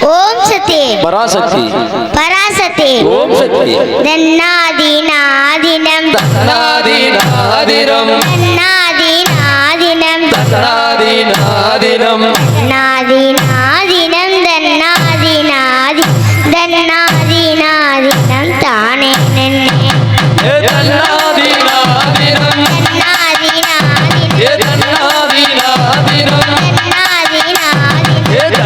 ஓம் சக்தி பராசக்தி பராசக்தி ஓம் சக்தி தன்னாதிநாதினம் தன்னாதிநாதினம் தன்னாதிநாதினம் தன்னாதிநாதினம் நாதிநாதினம் தன்னாதிநாதி தன்னாதிநாதினம் தானே நன்னே தன்னாதிநாதினம்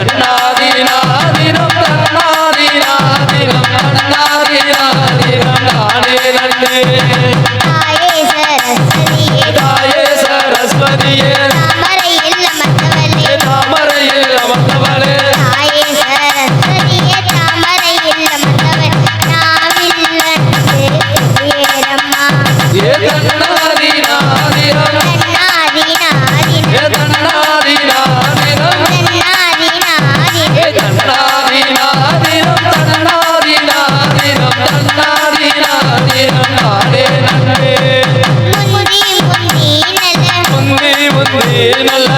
தன்னாதிநாதினம் தன்னாதிநாதினம் தன்னாதிநாதினம் தானே நன்னே தாயே சரஸ்வதியே தாமரையில் அமர்ந்தவளே ஏ தன்னாதிநாதினம் ஏ தன்னாதிநாதினம் ஏ தன்னாதிநாதினம் தன்னாதிநாதினம் தன்னாதிநாதினம் தானே நன்னே முந்தி நல்ல